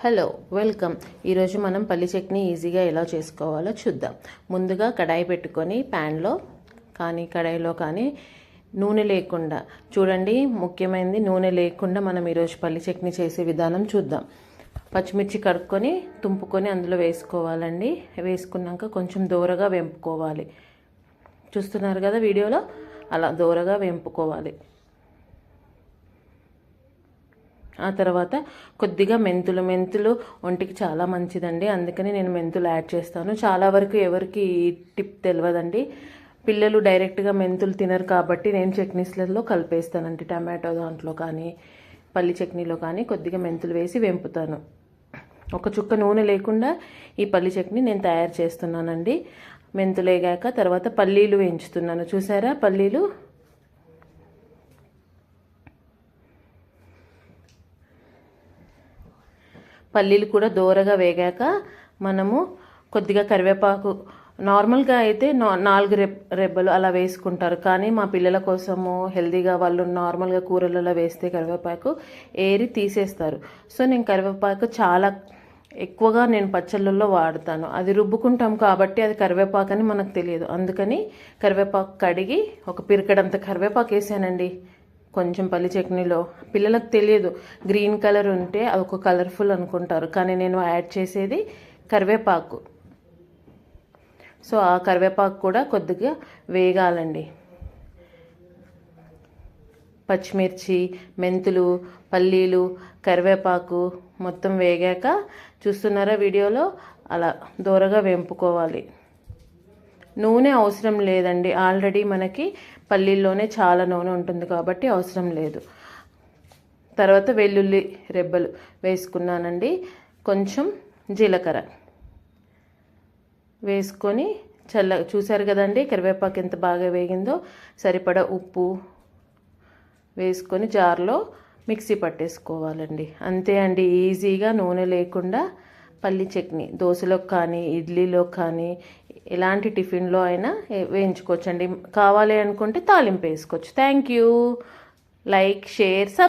Hello welcome. ఈరోజు మనం పల్లి చట్నీ ఈజీగా ఎలా చేసుకోవాలో చూద్దాం. ముందుగా కడాయి పెట్టుకొని ప్యాన్లో కానీ కడాయిలో కానీ నూనె లేకుండా చూడండి, ముఖ్యమైనది నూనె లేకుండా మనం ఈరోజు పల్లి చట్నీ చేసే విధానం చూద్దాం. పచ్చిమిర్చి కడుక్కొని తుంపుకొని అందులో వేసుకోవాలండి. వేసుకున్నాక కొంచెం దూరగా వేంపుకోవాలి. చూస్తున్నారు కదా వీడియోలో, అలా దూరగా వేంపుకోవాలి. ఆ తర్వాత కొద్దిగా మెంతులు ఒంటికి చాలా మంచిదండి, అందుకని నేను మెంతులు యాడ్ చేస్తాను. చాలా వరకు ఎవరికి ఈ టిప్ తెలియదండి. పిల్లలు డైరెక్ట్గా మెంతులు తినరు కాబట్టి నేను చట్నీస్లలో కలిపేస్తానండి. టమాటో దాంట్లో కానీ పల్లి చట్నీలో కానీ కొద్దిగా మెంతులు వేసి వేంపుతాను. ఒక చుక్క నూనె లేకుండా ఈ పల్లి చట్నీ నేను తయారు చేస్తున్నానండి. మెంతులు వేగాక తర్వాత పల్లీలు వేయించుతున్నాను. చూసారా, పల్లీలు కూడా దోరగా వేగాక మనము కొద్దిగా కరివేపాకు, నార్మల్గా అయితే 4 రెబ్బలు అలా వేసుకుంటారు, కానీ మా పిల్లల కోసము హెల్తీగా వాళ్ళు నార్మల్గా కూరలలో వేస్తే కరివేపాకు ఏరి తీసేస్తారు. సో నేను కరివేపాకు చాలా ఎక్కువగా నేను పచ్చళ్ళల్లో వాడతాను. అది రుబ్బుకుంటాం కాబట్టి అది కరివేపాకు అని మనకు తెలియదు, అందుకని కరివేపాకు కడిగి ఒక పిరికడంత కరివేపాకు వేసానండి. కొంచెం పల్లి చట్నీలో పిల్లలకు తెలియదు, గ్రీన్ కలర్ ఉంటే అది ఒక కలర్ఫుల్ అనుకుంటారు, కానీ నేను యాడ్ చేసేది కరివేపాకు. సో ఆ కరివేపాకు కూడా కొద్దిగా వేగాలండి. పచ్చిమిర్చి, మెంతులు, పల్లీలు, కరివేపాకు మొత్తం వేగాక చూస్తున్నారా వీడియోలో, అలా దూరగా వేంపుకోవాలి. నూనె అవసరం లేదండి, ఆల్రెడీ మనకి పల్లీల్లోనే చాలా నూనె ఉంటుంది కాబట్టి అవసరం లేదు. తర్వాత వెల్లుల్లి రెబ్బలు వేసుకున్నానండి. కొంచెం జీలకర్ర వేసుకొని చూసారు కదండి కరివేపాకు ఎంత బాగా వేగిందో. సరిపడా ఉప్పు వేసుకొని జార్లో మిక్సీ పట్టేసుకోవాలండి. అంతే అండి, ఈజీగా నూనె లేకుండా పల్లి చట్నీ దోశలోకి కానీ ఇడ్లీలో కానీ ఎలాంటి టిఫిన్లో అయినా వేయించుకోవచ్చండి. కావాలి అనుకుంటే తాలింపు వేసుకోవచ్చు. Thank you. Like, share,